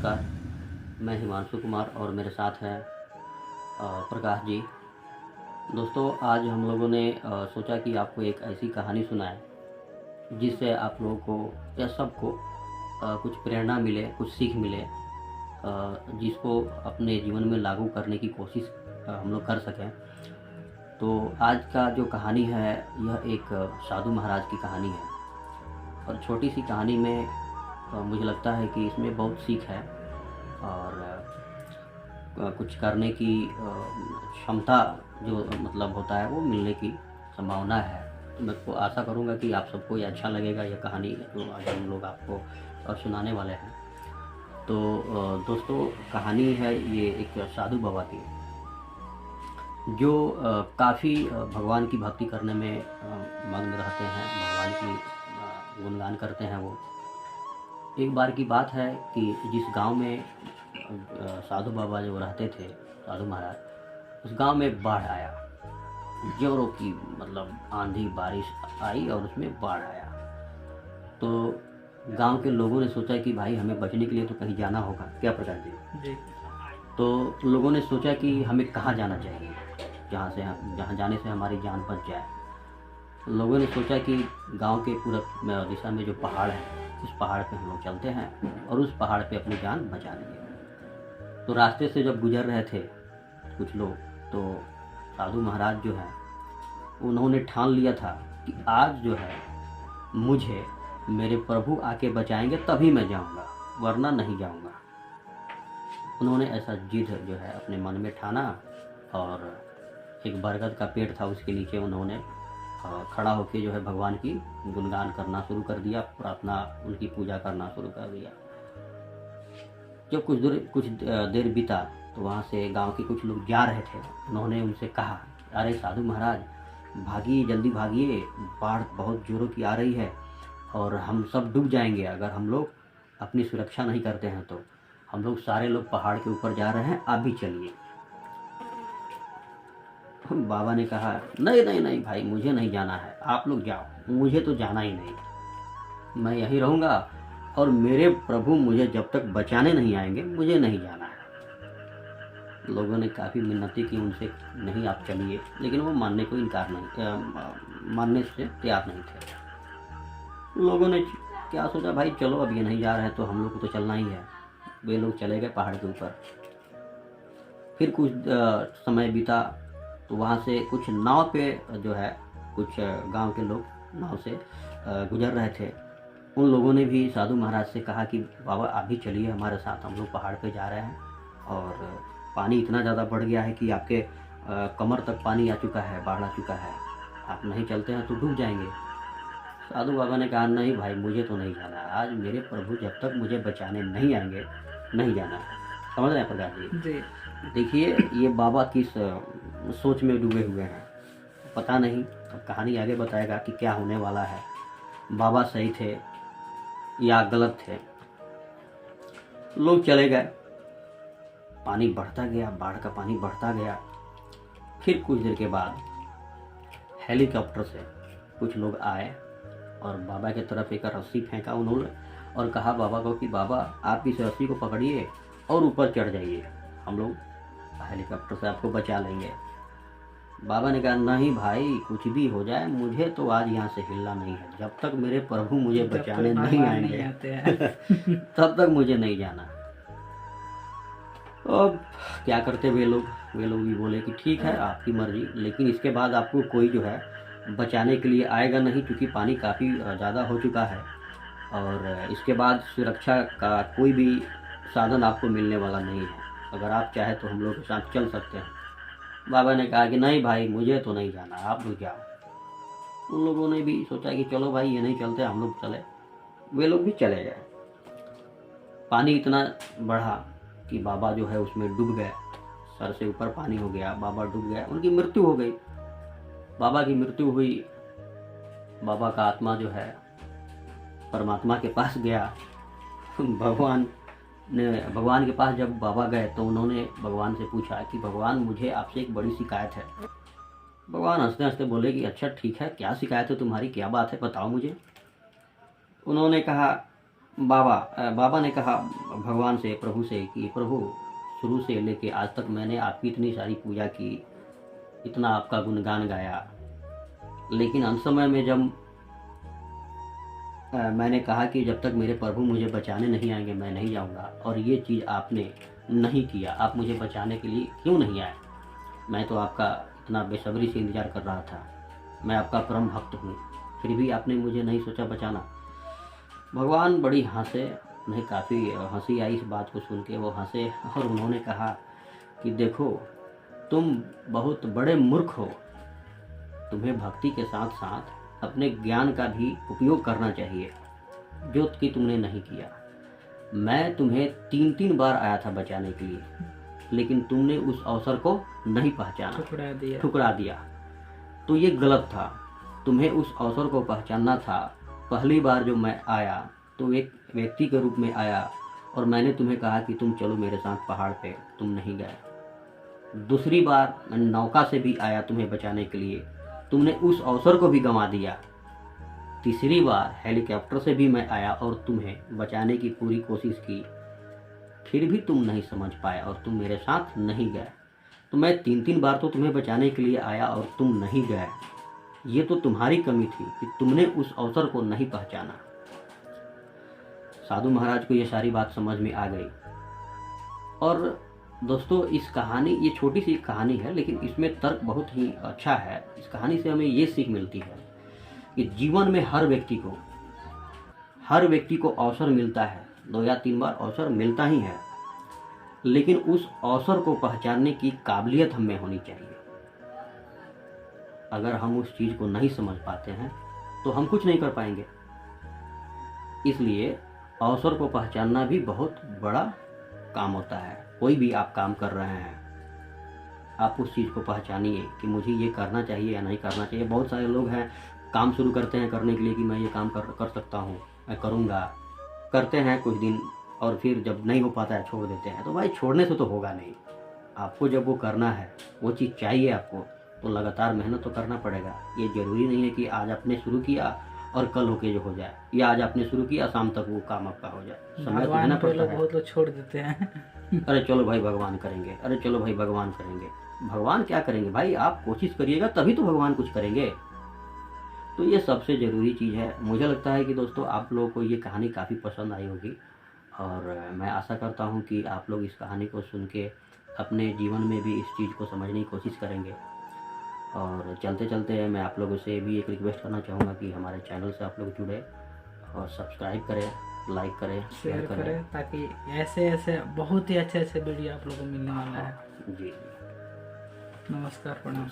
नमस्कार, मैं हिमांशु कुमार और मेरे साथ हैं प्रकाश जी। दोस्तों, आज हम लोगों ने सोचा कि आपको एक ऐसी कहानी सुनाएं जिससे आप लोगों को या सबको कुछ प्रेरणा मिले, कुछ सीख मिले, जिसको अपने जीवन में लागू करने की कोशिश हम लोग कर सकें। तो आज का जो कहानी है यह एक साधु महाराज की कहानी है और छोटी सी कहानी में मुझे लगता है कि इसमें बहुत सीख है और कुछ करने की क्षमता जो मतलब होता है वो मिलने की संभावना है। तो मैं को आशा करूँगा कि आप सबको ये अच्छा लगेगा, यह कहानी जो आज हम लोग आपको सुनाने वाले हैं। तो दोस्तों, कहानी है ये एक साधु बाबा की, जो काफ़ी भगवान की भक्ति करने में मग्न रहते हैं, भगवान की गुणगान करते हैं। वो एक बार की बात है कि जिस गांव में साधु बाबा जो रहते थे, साधु महाराज, उस गांव में बाढ़ आया। जोरों की मतलब आंधी बारिश आई और उसमें बाढ़ आया। तो गांव के लोगों ने सोचा कि भाई हमें बचने के लिए तो कहीं जाना होगा। क्या प्रकाश जी? तो लोगों ने सोचा कि हमें कहाँ जाना चाहिए जहाँ जाने से हमारी जान बच जाए। लोगों ने सोचा कि गांव के पूरब दिशा में जो पहाड़ है, उस पहाड़ पे हम लोग चलते हैं और उस पहाड़ पे अपनी जान बचा लेंगे। तो रास्ते से जब गुजर रहे थे कुछ लोग, तो साधु महाराज जो है उन्होंने ठान लिया था कि आज जो है मुझे मेरे प्रभु आके बचाएंगे तभी मैं जाऊंगा, वरना नहीं जाऊंगा। उन्होंने ऐसा जिद जो है अपने मन में ठाना और एक बरगद का पेड़ था, उसके नीचे उन्होंने खड़ा होकर जो है भगवान की गुणगान करना शुरू कर दिया, प्रार्थना उनकी पूजा करना शुरू कर दिया। जब कुछ देर बीता तो वहाँ से गांव के कुछ लोग जा रहे थे। उन्होंने उनसे कहा, अरे साधु महाराज, भागिए, जल्दी भागिए, बाढ़ बहुत जोरों की आ रही है और हम सब डूब जाएंगे अगर हम लोग अपनी सुरक्षा नहीं करते हैं। तो हम लोग सारे लोग पहाड़ के ऊपर जा रहे हैं, आप भी चलिए। बाबा ने कहा, नहीं नहीं नहीं भाई, मुझे नहीं जाना है, आप लोग जाओ, मुझे तो जाना ही नहीं, मैं यहीं रहूँगा और मेरे प्रभु मुझे जब तक बचाने नहीं आएंगे मुझे नहीं जाना है। लोगों ने काफ़ी मिन्नती की उनसे, नहीं आप चलिए, लेकिन वो मानने को इनकार नहीं, मानने से तैयार नहीं थे। लोगों ने क्या सोचा, भाई चलो, अब ये नहीं जा रहे हैं तो हम लोग को तो चलना ही है। वे लोग चले गए पहाड़ के ऊपर। फिर कुछ समय बीता तो वहाँ से कुछ नाव पे जो है कुछ गांव के लोग नाव से गुजर रहे थे। उन लोगों ने भी साधु महाराज से कहा कि बाबा आप भी चलिए हमारे साथ, हम लोग पहाड़ पे जा रहे हैं और पानी इतना ज़्यादा बढ़ गया है कि आपके कमर तक पानी आ चुका है, बाढ़ आ चुका है, आप नहीं चलते हैं तो डूब जाएंगे। साधु बाबा ने कहा, नहीं भाई, मुझे तो नहीं जाना, आज मेरे प्रभु जब तक मुझे बचाने नहीं आएंगे नहीं जाना है। समझ रहे हैं प्रकाश जी? देखिए, ये बाबा किस सोच में डूबे हुए हैं पता नहीं। अब कहानी आगे बताएगा कि क्या होने वाला है, बाबा सही थे या गलत थे। लोग चले गए, पानी बढ़ता गया, बाढ़ का पानी बढ़ता गया। फिर कुछ देर के बाद हेलीकॉप्टर से कुछ लोग आए और बाबा की तरफ एक रस्सी फेंका उन्होंने और कहा बाबा को कि बाबा आप इस रस्सी को पकड़िए और ऊपर चढ़ जाइए, हम लोग हेलीकॉप्टर से आपको बचा लेंगे। बाबा ने कहा, नहीं भाई, कुछ भी हो जाए मुझे तो आज यहाँ से हिलना नहीं है, जब तक मेरे प्रभु मुझे बचाने नहीं आएंगे तब तक मुझे नहीं जाना। अब क्या करते वे लोग भी बोले कि ठीक है, आपकी मर्जी, लेकिन इसके बाद आपको कोई जो है बचाने के लिए आएगा नहीं, क्योंकि पानी काफ़ी ज़्यादा हो चुका है और इसके बाद सुरक्षा का कोई भी साधन आपको मिलने वाला नहीं है। अगर आप चाहे तो हम लोग के साथ चल सकते हैं। बाबा ने कहा कि नहीं भाई, मुझे तो नहीं जाना, आप लोग जाओ। उन लोगों ने भी सोचा कि चलो भाई, ये नहीं चलते, हम लोग चले। वे लोग भी चले गए। पानी इतना बढ़ा कि बाबा जो है उसमें डूब गए, सर से ऊपर पानी हो गया, बाबा डूब गए, उनकी मृत्यु हो गई। बाबा की मृत्यु हुई, बाबा का आत्मा जो है परमात्मा के पास गया। भगवान के पास जब बाबा गए तो उन्होंने भगवान से पूछा कि भगवान, मुझे आपसे एक बड़ी शिकायत है। भगवान हंसते हंसते बोले कि अच्छा ठीक है, क्या शिकायत है तुम्हारी, क्या बात है, बताओ मुझे। उन्होंने कहा बाबा ने कहा भगवान से, प्रभु से कि प्रभु, शुरू से लेके आज तक मैंने आपकी इतनी सारी पूजा की, इतना आपका गुणगान गाया, लेकिन अंत समय में जब मैंने कहा कि जब तक मेरे प्रभु मुझे बचाने नहीं आएंगे मैं नहीं जाऊंगा, और ये चीज़ आपने नहीं किया। आप मुझे बचाने के लिए क्यों नहीं आए? मैं तो आपका इतना बेसब्री से इंतज़ार कर रहा था, मैं आपका परम भक्त हूँ, फिर भी आपने मुझे नहीं सोचा बचाना। भगवान बड़ी हंसे, उन्हें काफ़ी हंसी आई इस बात को सुन के। वो हंसे और उन्होंने कहा कि देखो, तुम बहुत बड़े मूर्ख हो, तुम्हें भक्ति के साथ साथ अपने ज्ञान का भी उपयोग करना चाहिए, जो कि तुमने नहीं किया। मैं तुम्हें 3 बार आया था बचाने के लिए, लेकिन तुमने उस अवसर को नहीं पहचाना, ठुकरा दिया। तो ये गलत था, तुम्हें उस अवसर को पहचानना था। पहली बार जो मैं आया तो एक व्यक्ति के रूप में आया, और मैंने तुम्हें कहा कि तुम चलो मेरे साथ पहाड़ पे, तुम नहीं गए। दूसरी बार मैं नौका से भी आया तुम्हें बचाने के लिए, तुमने उस अवसर को भी गंवा दिया। तीसरी बार हेलीकॉप्टर से भी मैं आया और तुम्हें बचाने की पूरी कोशिश की, फिर भी तुम नहीं समझ पाए और तुम मेरे साथ नहीं गए। तो मैं 3 बार तो तुम्हें बचाने के लिए आया और तुम नहीं गए। ये तो तुम्हारी कमी थी कि तुमने उस अवसर को नहीं पहचाना। साधु महाराज को ये सारी बात समझ में आ गई। और दोस्तों, इस कहानी, ये छोटी सी कहानी है, लेकिन इसमें तर्क बहुत ही अच्छा है। इस कहानी से हमें ये सीख मिलती है कि जीवन में हर व्यक्ति को अवसर मिलता है, 2 या 3 बार अवसर मिलता ही है, लेकिन उस अवसर को पहचानने की काबिलियत हमें होनी चाहिए। अगर हम उस चीज़ को नहीं समझ पाते हैं तो हम कुछ नहीं कर पाएंगे। इसलिए अवसर को पहचानना भी बहुत बड़ा काम होता है। कोई भी आप काम कर रहे हैं, आप उस चीज़ को पहचानिए कि मुझे ये करना चाहिए या नहीं करना चाहिए। बहुत सारे लोग हैं, काम शुरू करते हैं करने के लिए कि मैं ये काम कर सकता हूँ, मैं करूँगा, करते हैं कुछ दिन, और फिर जब नहीं हो पाता है छोड़ देते हैं। तो भाई, छोड़ने से तो होगा नहीं। आपको जब वो करना है, वो चीज़ चाहिए आपको, तो लगातार मेहनत तो करना पड़ेगा। ये ज़रूरी नहीं है कि आज आपने शुरू किया और कल होके जो हो जाए, या आज आपने शुरू किया शाम तक वो काम आपका हो जाए। समय तो देना पड़ता है। बहुत लोग छोड़ देते हैं। अरे चलो भाई भगवान करेंगे, अरे चलो भाई भगवान करेंगे। भगवान क्या करेंगे भाई? आप कोशिश करिएगा तभी तो भगवान कुछ करेंगे। तो ये सबसे ज़रूरी चीज़ है। मुझे लगता है कि दोस्तों, आप लोगों को ये कहानी काफ़ी पसंद आई होगी, और मैं आशा करता हूँ कि आप लोग इस कहानी को सुन के अपने जीवन में भी इस चीज़ को समझने की कोशिश करेंगे। और चलते चलते मैं आप लोगों से भी एक रिक्वेस्ट करना चाहूँगा कि हमारे चैनल से आप लोग जुड़े और सब्सक्राइब करें, लाइक करें, शेयर करें, ताकि ऐसे बहुत ही अच्छे वीडियो आप लोगों को मिलने वाला है। जी, नमस्कार, प्रणाम।